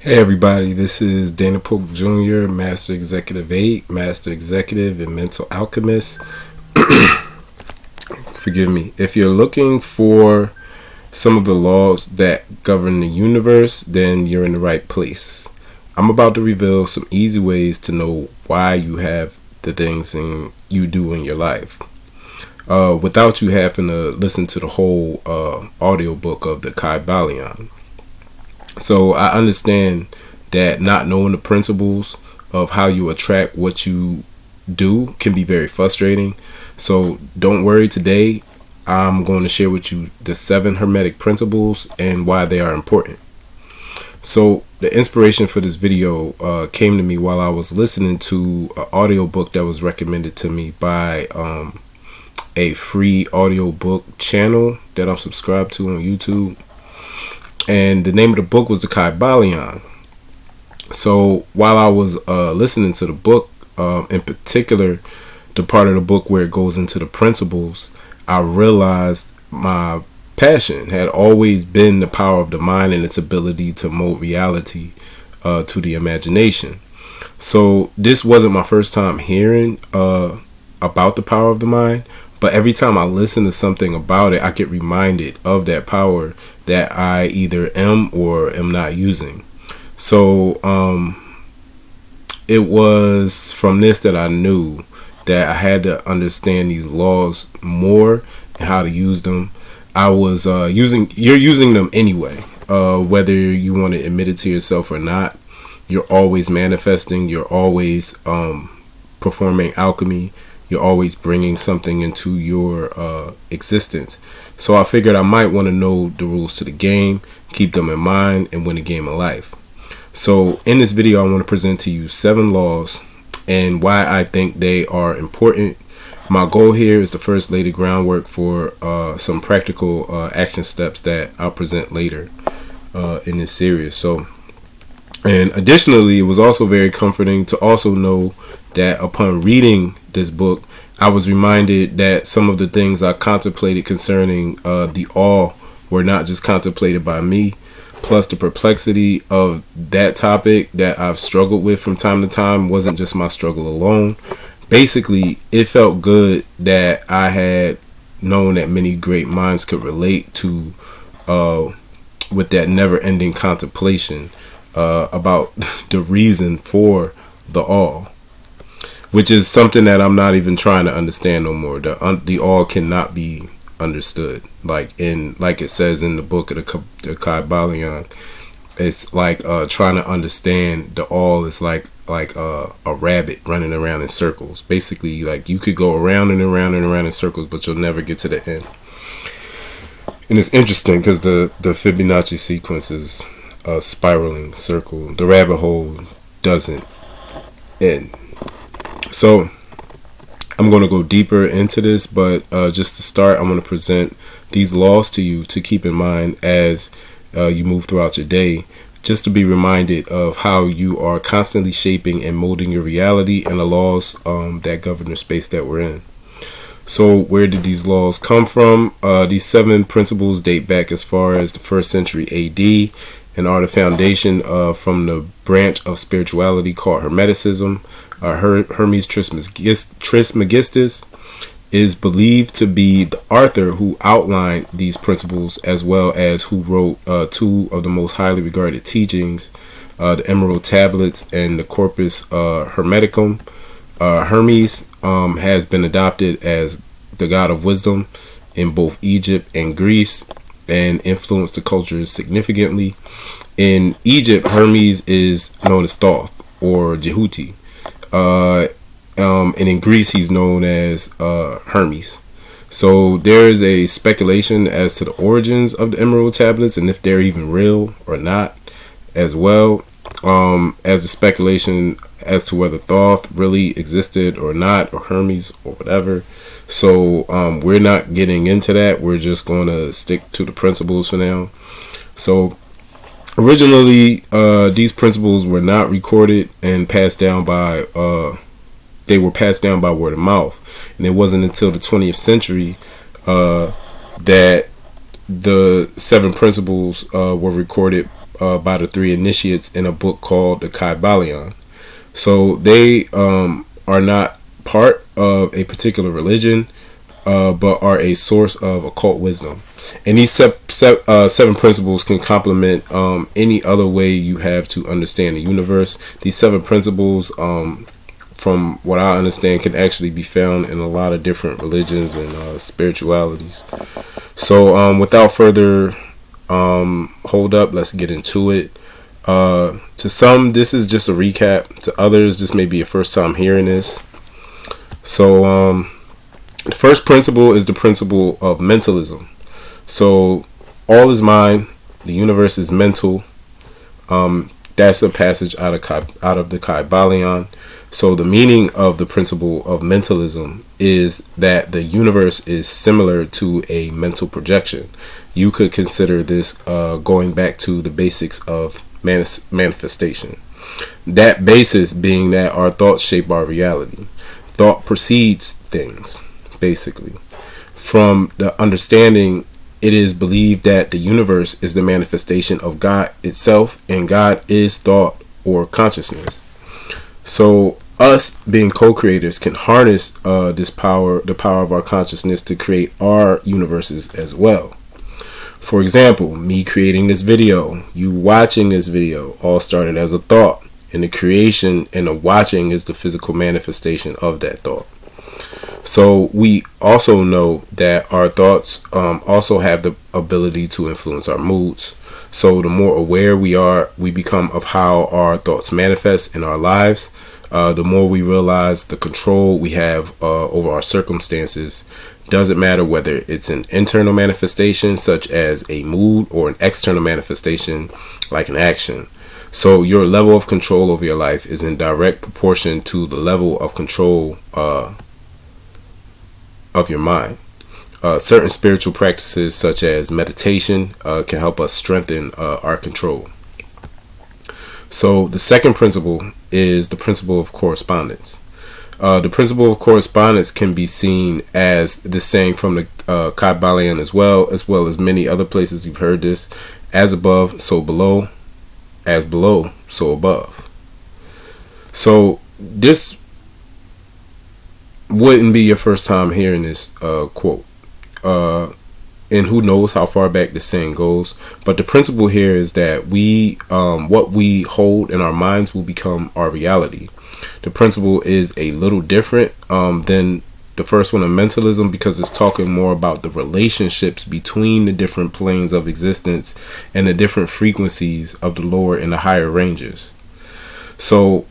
Hey everybody, this is Dana Polk Jr., Master Executive 8, Master Executive and Mental Alchemist. Forgive me. If you're looking for some of the laws that govern the universe, then you're in the right place. I'm about to reveal some easy ways to know why you have the things you do in your life. Without you having to listen to the whole audiobook of the Kybalion. So I understand that not knowing the principles of how you attract what you do can be very frustrating. So don't worry, today I'm going to share with you the 7 Hermetic principles and why they are important. So the inspiration for this video came to me while I was listening to an audiobook that was recommended to me by a free audiobook channel that I'm subscribed to on YouTube. And the name of the book was the Kybalion. So while I was listening to the book, in particular, the part of the book where it goes into the principles, I realized my passion had always been the power of the mind and its ability to mold reality to the imagination. So this wasn't my first time hearing about the power of the mind, but every time I listen to something about it, I get reminded of that power that I either am or am not using. So it was from this that I knew that I had to understand these laws more and how to use them. I was you're using them anyway, whether you want to admit it to yourself or not. You're always manifesting. You're always performing alchemy. You're always bringing something into your existence. So I figured I might want to know the rules to the game, keep them in mind, and win a game of life. So in this video, I want to present to you 7 laws and why I think they are important. My goal here is to first lay the groundwork for some practical action steps that I'll present later in this series. So, and additionally, it was also very comforting to also know that upon reading this book, I was reminded that some of the things I contemplated concerning the all were not just contemplated by me, plus the perplexity of that topic that I've struggled with from time to time wasn't just my struggle alone. Basically, it felt good that I had known that many great minds could relate to with that never-ending contemplation about the reason for the all, which is something that I'm not even trying to understand no more. The all cannot be understood. Like it says in the book of the Kybalion, it's like trying to understand the all is like a rabbit running around in circles. Basically, like you could go around and around and around in circles, but you'll never get to the end. And it's interesting because the Fibonacci sequence is a spiraling circle. The rabbit hole doesn't end. So I'm going to go deeper into this, but just to start, I'm going to present these laws to you to keep in mind as you move throughout your day, just to be reminded of how you are constantly shaping and molding your reality and the laws that govern the space that we're in. So where did these laws come from? These 7 principles date back as far as the 1st century AD and are the foundation from the branch of spirituality called Hermeticism. Hermes Trismegistus is believed to be the author who outlined these principles, as well as who wrote 2 of the most highly regarded teachings, the Emerald Tablets and the Corpus Hermeticum. Hermes has been adopted as the god of wisdom in both Egypt and Greece and influenced the cultures significantly. In Egypt, Hermes is known as Thoth or Jehuti. And in Greece, he's known as Hermes. So there is a speculation as to the origins of the Emerald Tablets and if they're even real or not, as well as the speculation as to whether Thoth really existed or not, or Hermes or whatever. So we're not getting into that. We're just going to stick to the principles for now. So originally, these principles were not recorded and passed down by they were passed down by word of mouth, and it wasn't until the 20th century that the 7 principles were recorded by the three initiates in a book called the Kybalion. So they are not part of a particular religion, but are a source of occult wisdom. And these seven principles can complement any other way you have to understand the universe. These seven principles, from what I understand, can actually be found in a lot of different religions and spiritualities. So without further hold up, let's get into it. To some, this is just a recap. To others, this may be your first time hearing this. So the first principle is the principle of mentalism. So all is mind. The universe is mental. That's a passage out of the Kybalion. So the meaning of the principle of mentalism is that the universe is similar to a mental projection. You could consider this going back to the basics of manifestation. That basis being that our thoughts shape our reality. Thought precedes things, basically. From the understanding, it is believed that the universe is the manifestation of God itself, and God is thought or consciousness. So us being co-creators can harness this power, the power of our consciousness, to create our universes as well. For example, me creating this video, you watching this video, all started as a thought, and the creation and the watching is the physical manifestation of that thought. So we also know that our thoughts also have the ability to influence our moods. So the more aware we become of how our thoughts manifest in our lives, the more we realize the control we have over our circumstances. Doesn't matter whether it's an internal manifestation such as a mood or an external manifestation like an action. So your level of control over your life is in direct proportion to the level of control of your mind. Certain spiritual practices such as meditation can help us strengthen our control. So the second principle is the principle of correspondence. The principle of correspondence can be seen as the saying from the Kybalion as well as many other places you've heard this: as above, so below; as below, so above. So this wouldn't be your first time hearing this quote. And who knows how far back this saying goes. But the principle here is that what we hold in our minds will become our reality. The principle is a little different than the first one of mentalism, because it's talking more about the relationships between the different planes of existence and the different frequencies of the lower and the higher ranges. So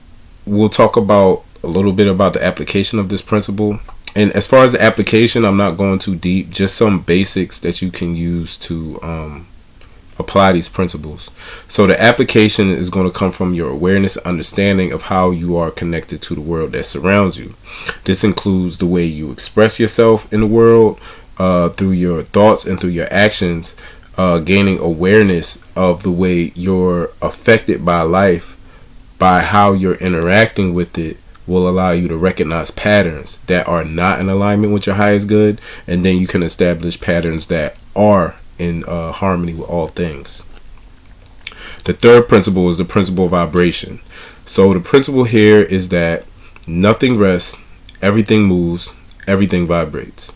we'll talk about a little bit about the application of this principle. And as far as the application, I'm not going too deep, just some basics that you can use to apply these principles. So the application is going to come from your awareness, understanding of how you are connected to the world that surrounds you. This includes the way you express yourself in the world through your thoughts and through your actions, gaining awareness of the way you're affected by life, by how you're interacting with it, will allow you to recognize patterns that are not in alignment with your highest good, and then you can establish patterns that are in harmony with all things. The third principle is the principle of vibration. So the principle here is that nothing rests, everything moves, everything vibrates.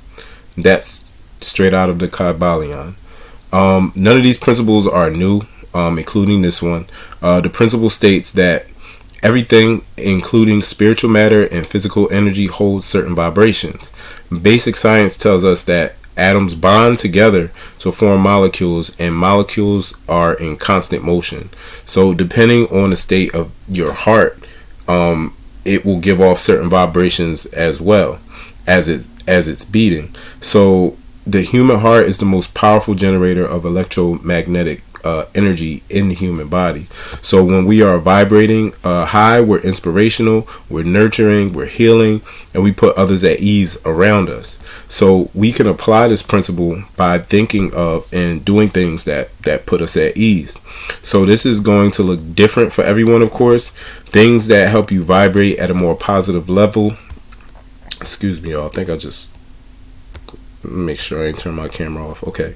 That's straight out of the Kybalion. None of these principles are new, including this one. The principle states that everything, including spiritual matter and physical energy, holds certain vibrations. Basic science tells us that atoms bond together to form molecules, and molecules are in constant motion. So depending on the state of your heart, it will give off certain vibrations as well as it's beating. So the human heart is the most powerful generator of electromagnetic energy in the human body. So when we are vibrating high, we're inspirational, we're nurturing, we're healing, and we put others at ease around us. So we can apply this principle by thinking of and doing things that put us at ease. So this is going to look different for everyone, of course. Things that help you vibrate at a more positive level. Excuse me, y'all. I think I just make sure I ain't turn my camera off. Okay.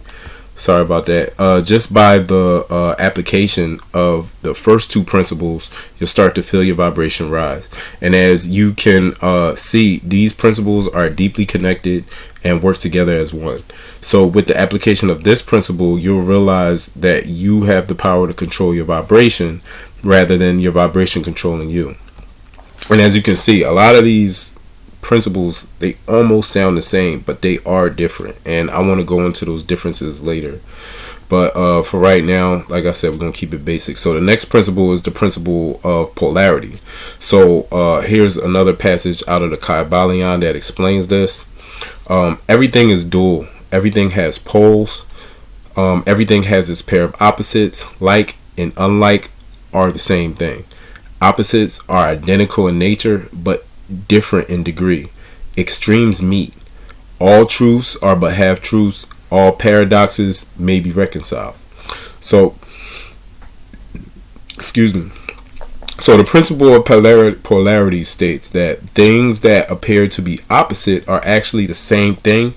Sorry about that. Just by the application of the first two principles, you'll start to feel your vibration rise. And as you can see, these principles are deeply connected and work together as one. So with the application of this principle, you'll realize that you have the power to control your vibration rather than your vibration controlling you. And as you can see, a lot of these principles, they almost sound the same, but they are different, and I want to go into those differences later. But for right now, like I said, we're going to keep it basic. So the next principle is the principle of polarity. So here's another passage out of the Kybalion that explains this. Everything is dual. Everything has poles. Everything has its pair of opposites. Like and unlike are the same thing. Opposites are identical in nature, but different in degree. Extremes meet. All truths are but half truths. All paradoxes may be reconciled. So, excuse me. So the principle of polarity states that things that appear to be opposite are actually the same thing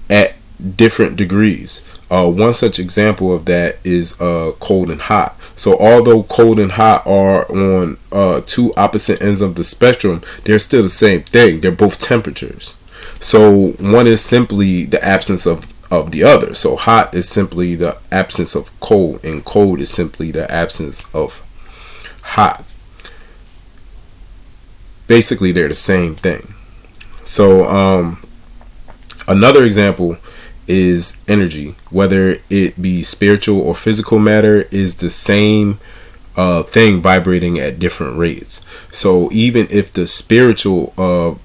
at different degrees. One such example of that is cold and hot. So although cold and hot are on two opposite ends of the spectrum, they're still the same thing. They're both temperatures. So one is simply the absence of the other. So hot is simply the absence of cold, and cold is simply the absence of hot. Basically, they're the same thing. So another example is energy, whether it be spiritual or physical matter, is the same thing vibrating at different rates. So even if the spiritual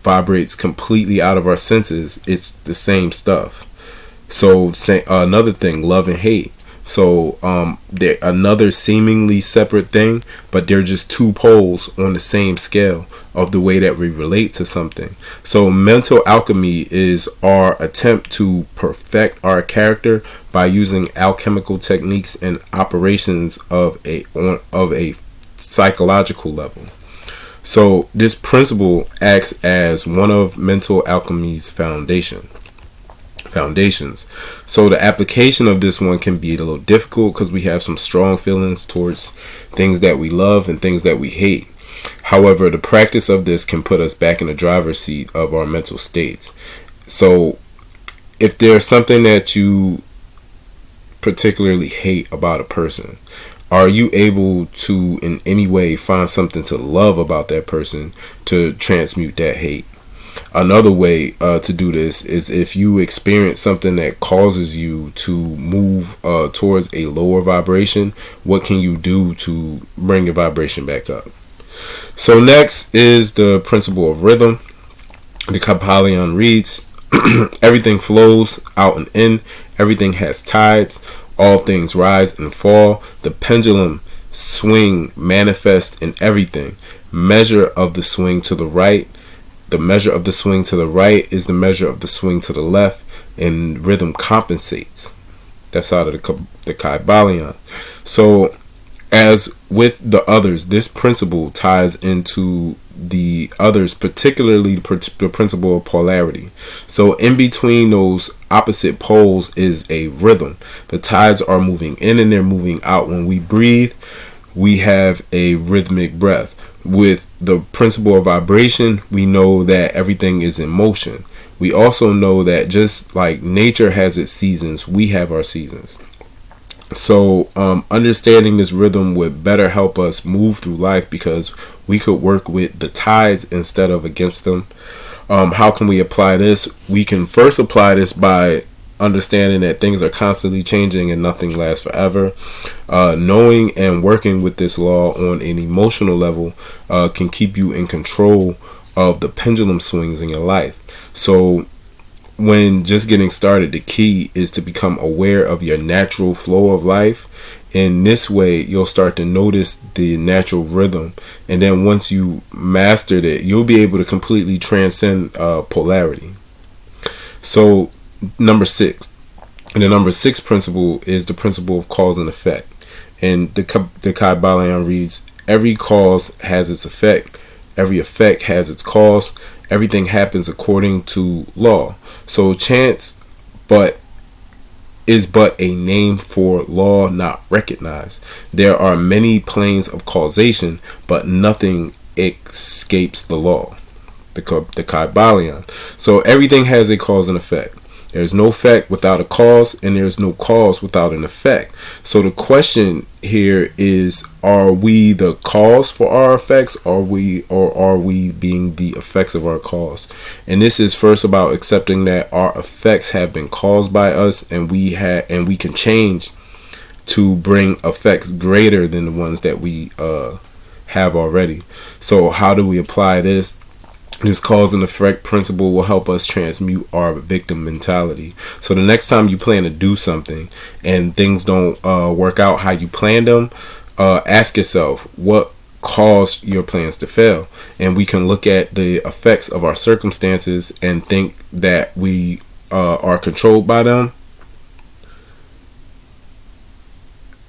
vibrates completely out of our senses, it's the same stuff. So another thing, love and hate. So they're another seemingly separate thing, but they're just two poles on the same scale of the way that we relate to something. So mental alchemy is our attempt to perfect our character by using alchemical techniques and operations of a psychological level. So this principle acts as one of mental alchemy's foundations. So the application of this one can be a little difficult because we have some strong feelings towards things that we love and things that we hate. However, the practice of this can put us back in the driver's seat of our mental states. So if there's something that you particularly hate about a person, are you able to in any way find something to love about that person to transmute that hate? Another way to do this is if you experience something that causes you to move towards a lower vibration, what can you do to bring your vibration back up? So next is the principle of rhythm. The Kybalion reads, everything flows out and in. Everything has tides. All things rise and fall. The pendulum swing manifests in everything. Measure of the swing to the right. The measure of the swing to the right is the measure of the swing to the left, and rhythm compensates. That's out of the Kybalion. So as with the others, this principle ties into the others, particularly the principle of polarity. So in between those opposite poles is a rhythm. The tides are moving in and they're moving out. When we breathe, we have a rhythmic breath. With the principle of vibration, we know that everything is in motion. We also know that just like nature has its seasons, we have our seasons. So understanding this rhythm would better help us move through life because we could work with the tides instead of against them. How can we apply this? We can first apply this by understanding that things are constantly changing and nothing lasts forever. Knowing and working with this law on an emotional level can keep you in control of the pendulum swings in your life. So when just getting started, the key is to become aware of your natural flow of life. In this way, you'll start to notice the natural rhythm. And then once you mastered it, you'll be able to completely transcend polarity. So number 6. And the number 6 principle is the principle of cause and effect. And the Kybalion reads, every cause has its effect. Every effect has its cause. Everything happens according to law. So chance, but is but a name for law not recognized. There are many planes of causation, but nothing escapes the law, the Kybalion. So everything has a cause and effect. There's no effect without a cause, and there's no cause without an effect. So the question here is, are we the cause for our effects, or are we being the effects of our cause? And this is first about accepting that our effects have been caused by us, and we can change to bring effects greater than the ones that we have already. So how do we apply this? This cause and effect principle will help us transmute our victim mentality. So the next time you plan to do something and things don't work out how you planned them, ask yourself, what caused your plans to fail? And we can look at the effects of our circumstances and think that we are controlled by them.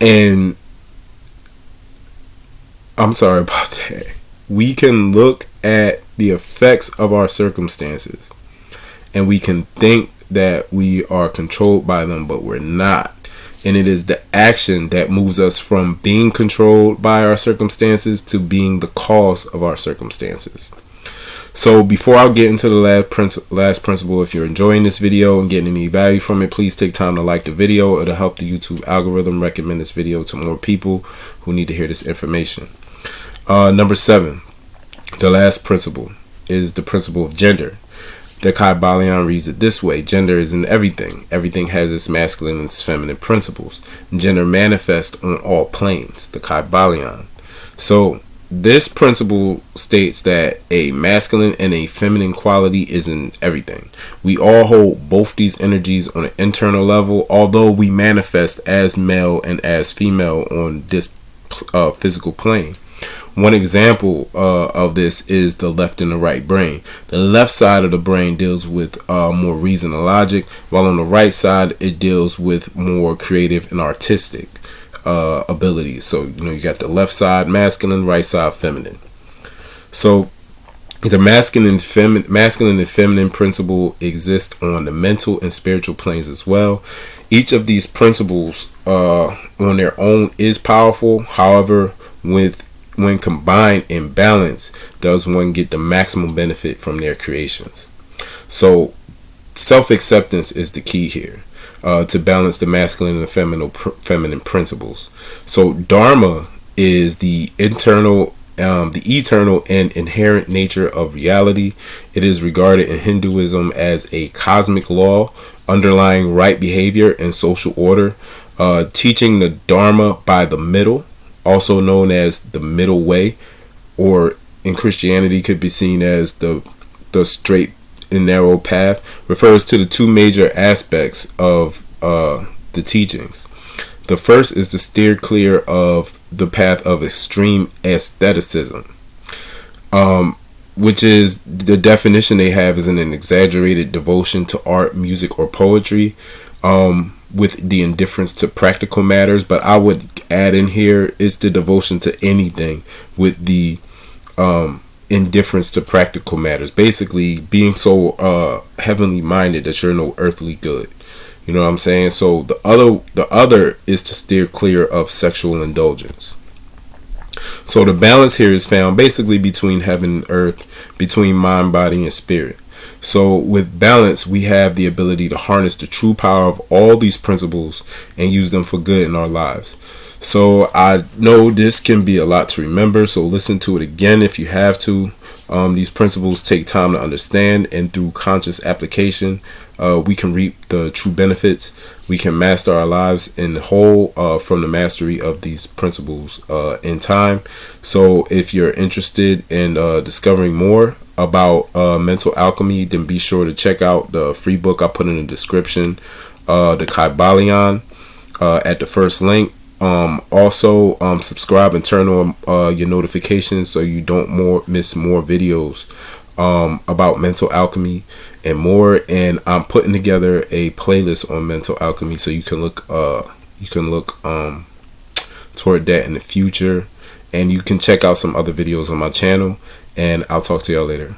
And I'm sorry about that. We can look at the effects of our circumstances and we can think that we are controlled by them, but we're not. And it is the action that moves us from being controlled by our circumstances to being the cause of our circumstances. So before I get into the last principle, if you're enjoying this video and getting any value from it, please take time to like the video. It'll help the YouTube algorithm recommend this video to more people who need to hear this information. Number 7, the last principle, is the principle of gender. The Kybalion reads it this way: gender is in everything. Everything has its masculine and its feminine principles. Gender manifests on all planes, the Kybalion. So this principle states that a masculine and a feminine quality is in everything. We all hold both these energies on an internal level, although we manifest as male and as female on this physical plane. One example of this is the left and the right brain. The left side of the brain deals with more reason and logic, while on the right side it deals with more creative and artistic abilities. So you got the left side masculine, right side feminine. So the masculine and feminine principle exist on the mental and spiritual planes as well. Each of these principles on their own is powerful. However, when combined in balance, does one get the maximum benefit from their creations. So self-acceptance is the key here, to balance the masculine and the feminine principles. So Dharma is the eternal and inherent nature of reality. It is regarded in Hinduism as a cosmic law underlying right behavior and social order, teaching the Dharma by the middle, also known as the middle way, or in Christianity could be seen as the straight and narrow path, refers to the two major aspects of the teachings. The first is to steer clear of the path of extreme aestheticism, which is the definition they have is an exaggerated devotion to art, music, or poetry, with the indifference to practical matters. But I would add in here, it's the devotion to anything with the indifference to practical matters. Basically being so heavenly minded that you're no earthly good. You know what I'm saying? So the other is to steer clear of sexual indulgence. So the balance here is found basically between heaven and earth, between mind, body, and spirit. So with balance, we have the ability to harness the true power of all these principles and use them for good in our lives. So I know this can be a lot to remember, so listen to it again if you have to. These principles take time to understand, and through conscious application, we can reap the true benefits. We can master our lives in whole from the mastery of these principles in time. So if you're interested in discovering more about mental alchemy, then be sure to check out the free book I put in the description, the Kybalion, at the first link. Also subscribe and turn on your notifications so you don't miss more videos about mental alchemy and more. And I'm putting together a playlist on mental alchemy, so you can look toward that in the future, and you can check out some other videos on my channel. And I'll talk to y'all later.